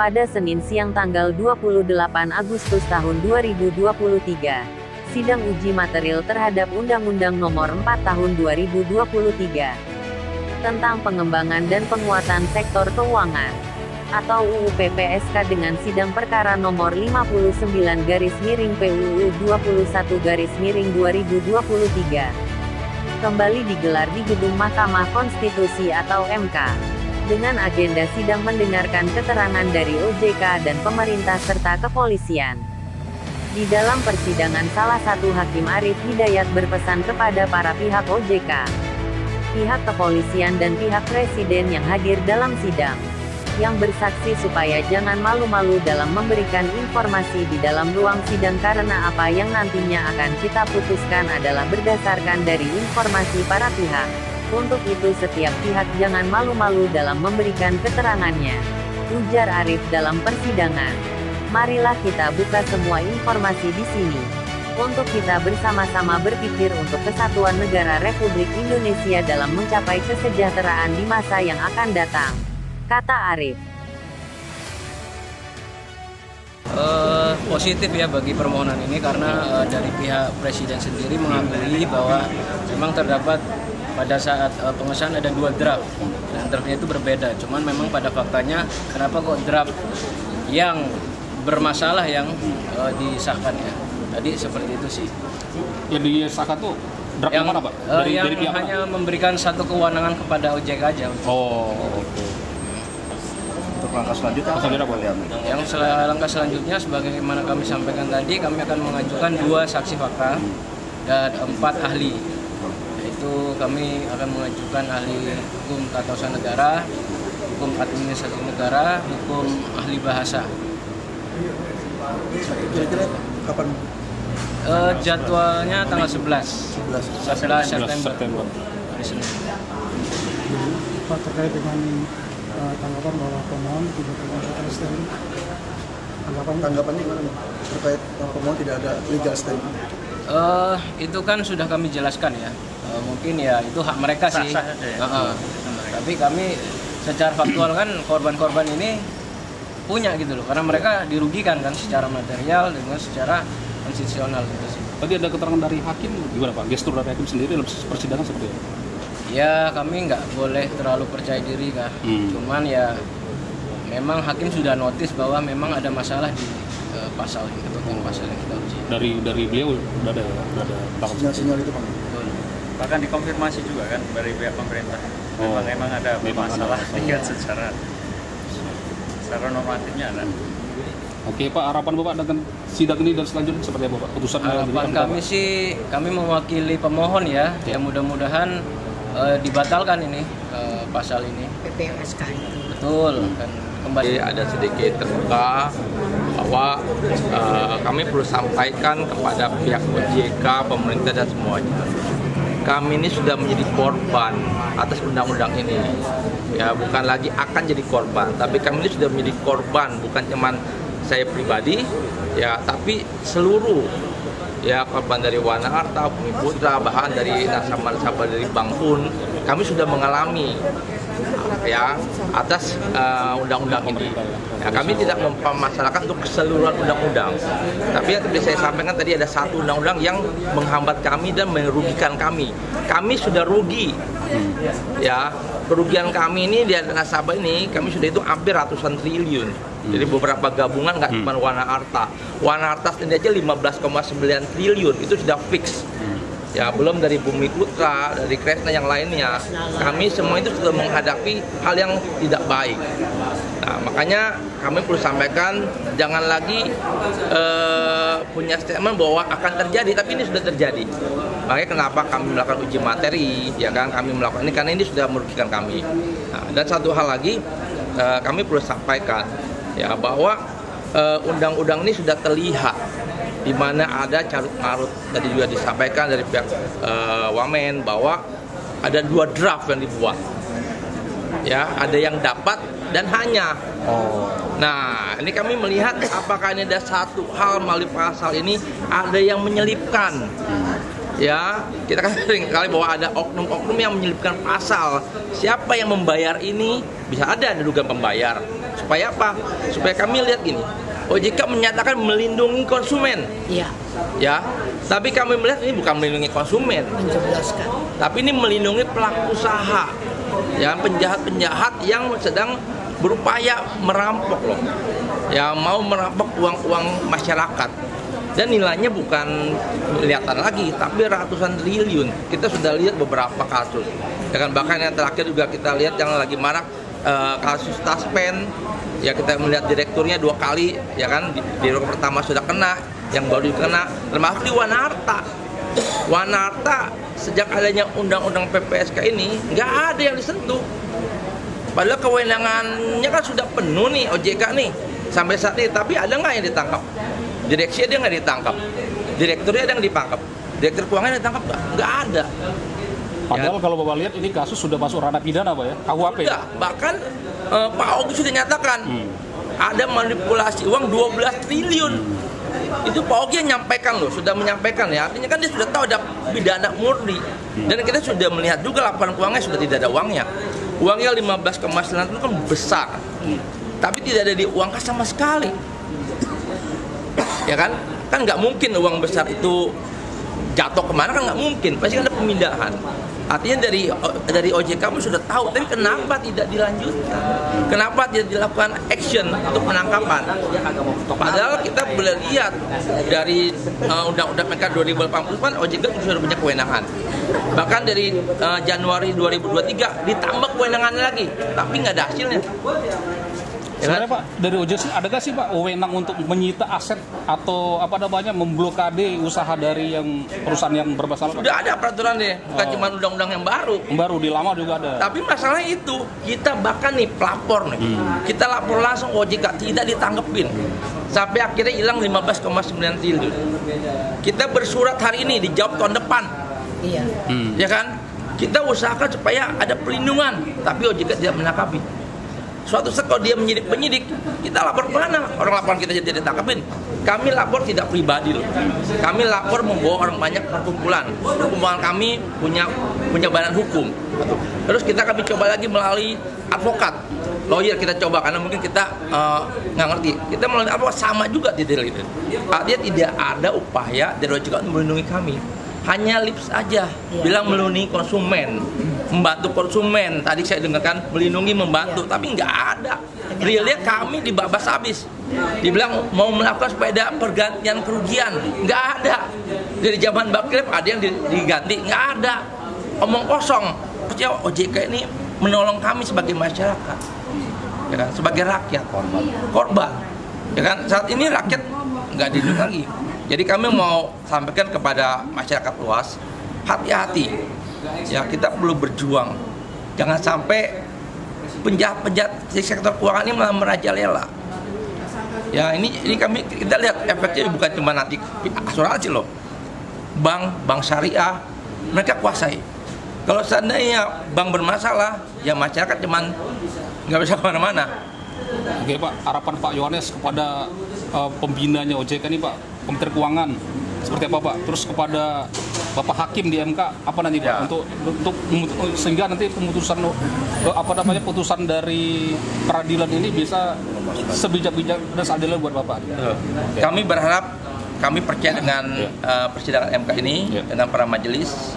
Pada Senin siang tanggal 28 Agustus tahun 2023, sidang uji material terhadap Undang-Undang Nomor 4 Tahun 2023 tentang pengembangan dan penguatan sektor keuangan atau UU PPSK dengan sidang perkara nomor 59/PUU 21/2023 kembali digelar di Gedung Mahkamah Konstitusi atau MK dengan agenda sidang mendengarkan keterangan dari OJK dan pemerintah serta kepolisian. Di dalam persidangan, salah satu hakim Arif Hidayat berpesan kepada para pihak OJK, pihak kepolisian dan pihak presiden yang hadir dalam sidang, yang bersaksi supaya jangan malu-malu dalam memberikan informasi di dalam ruang sidang karena apa yang nantinya akan kita putuskan adalah berdasarkan dari informasi para pihak. Untuk itu setiap pihak jangan malu-malu dalam memberikan keterangannya, ujar Arif dalam persidangan. Marilah kita buka semua informasi di sini, untuk kita bersama-sama berpikir untuk kesatuan negara Republik Indonesia dalam mencapai kesejahteraan di masa yang akan datang, kata Arif. Positif ya bagi permohonan ini karena dari pihak presiden sendiri mengakui bahwa memang terdapat pada saat pengesahan ada 2 draft dan draftnya itu berbeda. Cuman memang pada faktanya kenapa kok draft yang bermasalah yang disahkan ya. Tadi seperti itu sih. Yang disahkan tuh draft yang mana Pak? Yang dari hanya memberikan satu kewenangan kepada OJK aja. Oh, oke. Untuk langkah selanjutnya apa ya? Yang langkah selanjutnya sebagaimana kami sampaikan tadi, kami akan mengajukan 2 saksi fakta dan 4 ahli. Yaitu kami akan mengajukan ahli hukum tata usaha negara, hukum administrasi negara, hukum ahli bahasa. Kira-kira kapan? Jadwalnya tanggal 11 September. Hari Senin. Pak, terkait dengan tanggapan bahwa pemohon tidak ada standing, Tanggapannya gimana nih? Terkait pemohon tidak ada legal standing? Itu kan sudah kami jelaskan ya. Mungkin ya itu hak mereka sih. Tapi kami secara faktual kan korban-korban ini punya gitu loh, karena mereka dirugikan kan secara material dan secara konstitusional gitu sih. Tadi ada keterangan dari hakim, gimana Pak? Gestur dari hakim sendiri dalam persidangan seperti apa? Ya kami nggak boleh terlalu percaya diri kah. Cuman ya memang hakim sudah notis bahwa memang ada masalah di pasal itu kan pasal yang kita uji. Dari beliau udah ada Sinyal itu Pak. Bahkan dikonfirmasi juga kan dari pihak pemerintah. Memang ada masalah secara normatifnya ada. Oke Pak, harapan Bapak dengan sidang ini dan selanjutnya seperti apa Pak? Putusan harapan kami sih, kami mewakili pemohon ya, yang mudah-mudahan dibatalkan ini pasal ini. PPSK itu. Betul, kan kembali ada sedikit terbuka bahwa kami perlu sampaikan kepada pihak OJK, pemerintah dan semuanya. Kami ini sudah menjadi korban atas undang-undang ini. Ya, bukan lagi akan jadi korban, tapi kami ini sudah menjadi korban, bukan cuma saya pribadi, ya, tapi seluruh ya korban dari Wana Arta, Bumi Putra, bahkan dari nasabah dari Bank pun kami sudah mengalami ya atas undang-undang ini. Ya, kami tidak mempermasalahkan untuk keseluruhan undang-undang, tapi yang tadi saya sampaikan tadi ada satu undang-undang yang menghambat kami dan merugikan kami. Kami sudah rugi, ya kerugian kami ini di nasabah ini kami sudah itu hampir ratusan triliun. Jadi beberapa gabungan nggak cuma Wana Arta sendiri aja 15,9 triliun itu sudah fix. Ya belum dari Bumi Putra, dari Kresna yang lainnya. Kami semua itu sudah menghadapi hal yang tidak baik. Nah makanya kami perlu sampaikan jangan lagi punya statement bahwa akan terjadi, tapi ini sudah terjadi. Makanya kenapa kami melakukan uji materi, ya kan kami melakukan ini karena ini sudah merugikan kami. Nah, dan satu hal lagi kami perlu sampaikan ya bahwa undang-undang ini sudah terlihat di mana ada carut marut. Tadi juga disampaikan dari pihak Wamen bahwa ada 2 draft yang dibuat. Ya, ada yang dapat dan hanya. Nah, ini kami melihat apakah ini ada satu hal melalui pasal ini ada yang menyelipkan. Ya, kita kan sering kali bahwa ada oknum-oknum yang menyelipkan pasal. Siapa yang membayar ini? Bisa ada dugaan pembayar. Supaya apa? Supaya kami lihat gini, OJK menyatakan melindungi konsumen. Iya. Ya, tapi kami melihat ini bukan melindungi konsumen, Menjelaskan. tapi ini melindungi pelaku usaha, ya, penjahat-penjahat yang sedang berupaya merampok loh, ya, mau merampok uang-uang masyarakat. Dan nilainya bukan kelihatan lagi, tapi ratusan triliun. Kita sudah lihat beberapa kasus, ya kan, bahkan yang terakhir juga kita lihat yang lagi marak kasus Taspen. Ya, kita melihat direkturnya 2 kali, ya kan, direktur pertama sudah kena, yang baru dikena, termasuk di Wanarta. Wanarta sejak adanya undang-undang PPSK ini nggak ada yang disentuh. Padahal kewenangannya kan sudah penuh nih OJK nih sampai saat ini, tapi ada nggak yang ditangkap? Direksi dia nggak ditangkap, direkturnya ada yang ditangkap, direktur keuangan ditangkap nggak ada. Padahal kalau Bapak lihat ini kasus sudah masuk ranah pidana, Pak, ya, KUHP. Enggak, bahkan Pak Ogi sudah nyatakan ada manipulasi uang 12 triliun. Itu Pak Ogi yang nyampaikan loh, sudah menyampaikan, ya. Artinya kan dia sudah tahu ada pidana murni. Dan kita sudah melihat juga laporan keuangannya sudah tidak ada uangnya. Uangnya 15,9 itu kan besar. Tapi tidak ada di uang kas sama sekali. Ya kan? Kan nggak mungkin uang besar itu jatuh kemana, kan nggak mungkin. Pasti ada pemindahan. Artinya dari OJK pun sudah tahu, tapi kenapa tidak dilanjutkan? Kenapa tidak dilakukan action untuk penangkapan? Padahal kita boleh lihat dari Undang-Undang PK 2080 kan OJK sudah punya kewenangan. Bahkan dari Januari 2023 ditambah kewenangan lagi, tapi nggak ada hasilnya. Sebenarnya Pak, dari OJK ada nggak sih Pak wewenang untuk menyita aset atau apa namanya memblokade usaha dari yang perusahaan yang bermasalah? Sudah ada peraturan deh, bukan cuma undang-undang yang baru. Baru di lama juga ada. Tapi masalahnya itu kita bahkan nih pelapor nih, kita lapor langsung OJK tidak ditanggepin, sampai akhirnya hilang 15,9 triliun. Kita bersurat hari ini dijawab tahun depan, Iya. ya kan? Kita usahakan supaya ada pelindungan, tapi OJK tidak menangkapi. Suatu saat kalau dia penyidik, kita lapor ke mana? Orang laporan kita jadi ditangkapin. Kami lapor tidak pribadi loh. Kami lapor membawa orang banyak perkumpulan. Perkumpulan kami punya badan hukum. Terus kami coba lagi melalui advokat, lawyer kita coba karena mungkin kita nggak ngerti. Kita melalui apa sama juga tidak itu. Artinya tidak ada upaya dari OJK untuk melindungi kami. Hanya lips aja, bilang melindungi konsumen, membantu konsumen. Tadi saya dengarkan melindungi, membantu, tapi nggak ada. Realnya kami dibabas habis. Dibilang mau melakukan supaya ada pergantian kerugian, nggak ada. Dari zaman Bakrep ada yang diganti, nggak ada. Omong kosong. Percaya OJK ini menolong kami sebagai masyarakat, ya kan? Sebagai rakyat, korban. Ya kan? Saat ini rakyat nggak dilindungi lagi. Jadi kami mau sampaikan kepada masyarakat luas, hati-hati. Ya, kita perlu berjuang. Jangan sampai penjahat-penjahat di sektor keuangan ini malah merajalela. Ya, ini kita lihat efeknya bukan cuma nanti asuransi loh. Bank syariah mereka kuasai. Kalau seandainya bank bermasalah, ya masyarakat cuman nggak bisa kemana-mana. Oke Pak, harapan Pak Yohanes kepada pembinanya OJK ini Pak, Kementerian Keuangan seperti apa Pak? Terus kepada Bapak Hakim di MK apa nanti Pak? Ya. Untuk sehingga nanti pemutusan putusan dari peradilan ini bisa sebijak-bijak dan seadil buat Bapak. Kami berharap, kami percaya dengan persidangan MK ini, dengan para majelis,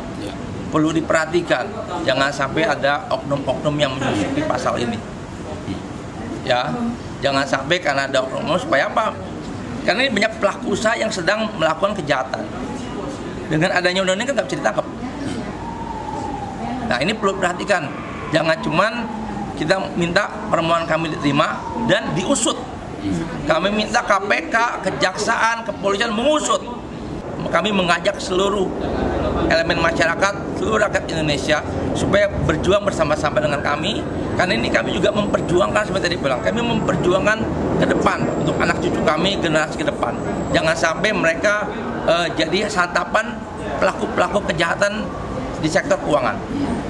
perlu diperhatikan jangan sampai ada oknum-oknum yang menyusupi pasal ini. Ya, jangan sampai karena ada oknum, supaya apa? Karena ini banyak pelaku usaha yang sedang melakukan kejahatan. Dengan adanya undang-undang ini kan nggak bisa ditangkap. Nah, ini perlu perhatikan. Jangan cuman kita minta permohonan kami diterima dan diusut. Kami minta KPK, Kejaksaan, Kepolisian mengusut. Kami mengajak seluruh elemen masyarakat, seluruh rakyat Indonesia supaya berjuang bersama-sama dengan kami, karena ini kami juga memperjuangkan seperti tadi bilang, kami memperjuangkan ke depan untuk anak cucu kami, generasi ke depan. Jangan sampai mereka jadi santapan pelaku-pelaku kejahatan di sektor keuangan.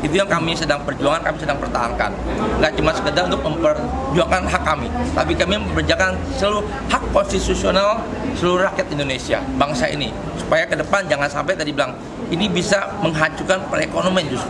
Itu yang kami sedang perjuangkan, kami sedang pertahankan. Nggak cuma sekedar untuk memperjuangkan hak kami, tapi kami memperjuangkan seluruh hak konstitusional seluruh rakyat Indonesia, bangsa ini, supaya ke depan jangan sampai tadi bilang ini bisa menghancurkan perekonomian justru.